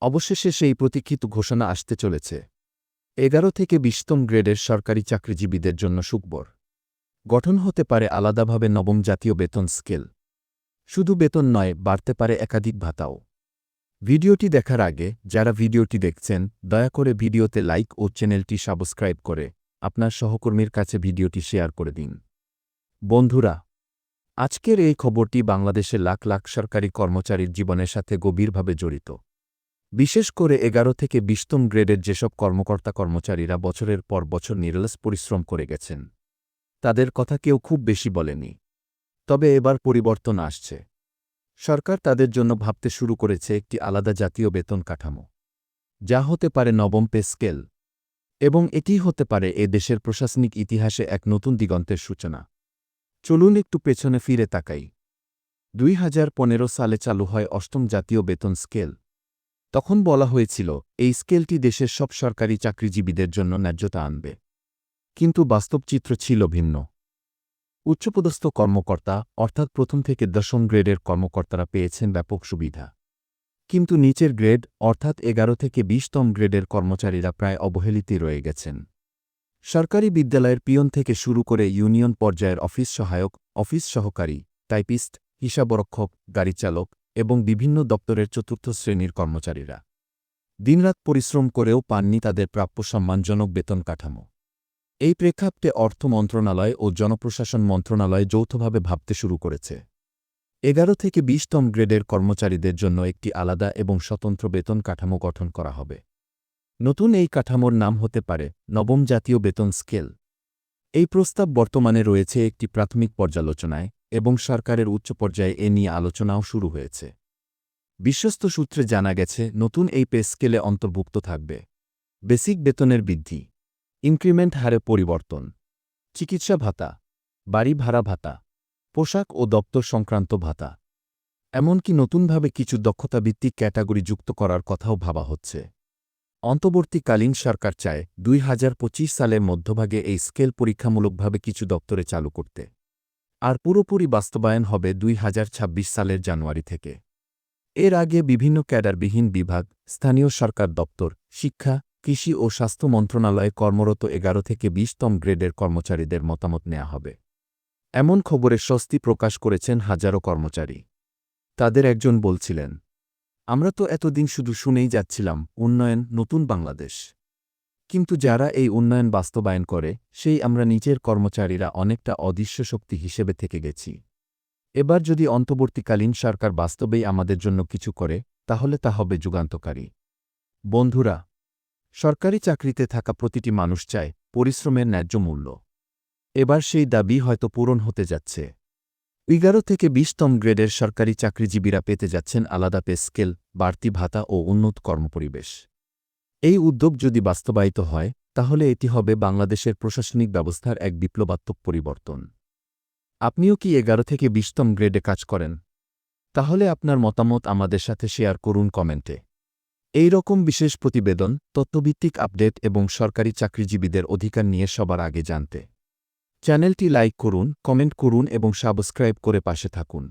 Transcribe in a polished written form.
অবশেষে সেই প্রতীক্ষিত ঘোষণা আসতে চলেছে। 11 থেকে 20তম গ্রেডের সরকারি চাকরিজীবীদের জন্য সুখবর। গঠন হতে পারে আলাদাভাবে নবম জাতীয় বেতন স্কেল। শুধু বেতন নয়, বাড়তে পারে একাধিক ভাতাও। ভিডিওটি দেখার আগে যারা ভিডিওটি দেখছেন, দয়া করে ভিডিওতে লাইক ও চ্যানেলটি সাবস্ক্রাইব করে আপনার সহকর্মীর কাছে ভিডিওটি শেয়ার করে দিন। বন্ধুরা, আজকের এই খবরটি বাংলাদেশের লাখ লাখ সরকারি কর্মচারীর জীবনের সাথে গভীরভাবে জড়িত। বিশেষ করে 11 থেকে 20তম গ্রেডের যেসব কর্মকর্তা-কর্মচারীরা বছরের পর বছর নিরলস পরিশ্রম করে গেছেন, তাদের কথা কেউ খুব বেশি বলেনি। তবে এবার পরিবর্তন আসছে। সরকার তাদের জন্য ভাবতে শুরু করেছে একটি আলাদা জাতীয় বেতন কাঠামো, যা হতে পারে নবম পে স্কেল, এবং এটিই হতে পারে এ দেশের প্রশাসনিক ইতিহাসে এক নতুন দিগন্তের সূচনা। চলুন একটু পেছনে ফিরে তাকাই। 2015 সালে চালু হয় অষ্টম জাতীয় বেতন স্কেল। তখন বলা হয়েছিল এই স্কেলটি দেশের সব সরকারি চাকরিজীবীদের জন্য ন্যায্যতা আনবে। কিন্তু বাস্তব চিত্র ছিল ভিন্ন। উচ্চপদস্থ কর্মকর্তা অর্থাৎ প্রথম থেকে 10ম গ্রেডের কর্মকর্তারা পেয়েছেন ব্যাপক সুবিধা। কিন্তু নিচের গ্রেড অর্থাৎ 11 থেকে 20তম গ্রেডের কর্মচারীরা প্রায় অবহেলিতই রয়ে গেছেন। সরকারি বিদ্যালয়ের পিয়ন থেকে শুরু করে ইউনিয়ন পর্যায়ের অফিস সহায়ক, অফিস সহকারী, টাইপিস্ট, হিসাবরক্ষক, গাড়িচালক এবং বিভিন্ন দপ্তরের চতুর্থ শ্রেণীর কর্মচারীরা দিনরাত পরিশ্রম করেও পাননি তাদের প্রাপ্য সম্মানজনক বেতন কাঠামো। এই প্রেক্ষাপটে অর্থ মন্ত্রণালয় ও জনপ্রশাসন মন্ত্রণালয় যৌথভাবে ভাবতে শুরু করেছে 11 থেকে 20তম গ্রেডের কর্মচারীদের জন্য একটি আলাদা এবং স্বতন্ত্র বেতন কাঠামো গঠন করা হবে। নতুন এই কাঠামোর নাম হতে পারে নবম জাতীয় বেতন স্কেল। এই প্রস্তাব বর্তমানে রয়েছে একটি প্রাথমিক পর্যালোচনায় এবং সরকারের উচ্চ পর্যায়ে এ নিয়ে আলোচনাও শুরু হয়েছে। বিশ্বস্ত সূত্রে জানা গেছে নতুন এই পে স্কেলে অন্তর্ভুক্ত থাকবে বেসিক বেতনের বৃদ্ধি, ইনক্রিমেন্ট হারে পরিবর্তন, চিকিৎসা ভাতা, বাড়ি ভাড়া ভাতা, পোশাক ও দপ্তর সংক্রান্ত ভাতা, এমনকি নতুনভাবে কিছু দক্ষতাভিত্তিক ক্যাটাগরি যুক্ত করার কথাও ভাবা হচ্ছে। অন্তর্বর্তীকালীন সরকার চায় 2025 সালের মধ্যভাগে এই স্কেল পরীক্ষামূলকভাবে কিছু দপ্তরে চালু করতে, আর পুরোপুরি বাস্তবায়ন হবে 2026 সালের জানুয়ারি থেকে। এর আগে বিভিন্ন ক্যাডারবিহীন বিভাগ, স্থানীয় সরকার দপ্তর, শিক্ষা, কৃষি ও স্বাস্থ্য মন্ত্রণালয়ে কর্মরত 11 থেকে 20তম গ্রেডের কর্মচারীদের মতামত নেওয়া হবে। এমন খবরে স্বস্তি প্রকাশ করেছেন হাজারো কর্মচারী। তাদের একজন বলছিলেন, আমরা তো এতদিন শুধু শুনেই যাচ্ছিলাম উন্নয়ন, নতুন বাংলাদেশ। কিন্তু যারা এই উন্নয়ন বাস্তবায়ন করে সেই আমরা নিজের কর্মচারীরা অনেকটা অদৃশ্য শক্তি হিসেবে থেকে গেছি। এবার যদি অন্তর্বর্তীকালীন সরকার বাস্তবেই আমাদের জন্য কিছু করে, তাহলে তা হবে যুগান্তকারী। বন্ধুরা, সরকারি চাকরিতে থাকা প্রতিটি মানুষ চায় পরিশ্রমের ন্যায্য মূল্য। এবার সেই দাবি হয়তো পূরণ হতে যাচ্ছে। 11 থেকে 20তম গ্রেডের সরকারি চাকরিজীবীরা পেতে যাচ্ছেন আলাদা পে স্কেল, বাড়তি ভাতা ও উন্নত কর্মপরিবেশ। এই উদ্যোগ যদি বাস্তবায়িত হয়, তাহলে এটি হবে বাংলাদেশের প্রশাসনিক ব্যবস্থার এক বিপ্লবাত্মক পরিবর্তন। আপনিও কি 11 থেকে 20তম গ্রেডে কাজ করেন? তাহলে আপনার মতামত আমাদের সাথে শেয়ার করুন কমেন্টে। এই রকম বিশেষ প্রতিবেদন, তথ্যভিত্তিক আপডেট এবং সরকারি চাকরিজীবীদের অধিকার নিয়ে সবার আগে জানতে চ্যানেলটি লাইক করুন, কমেন্ট করুন এবং সাবস্ক্রাইব করে পাশে থাকুন।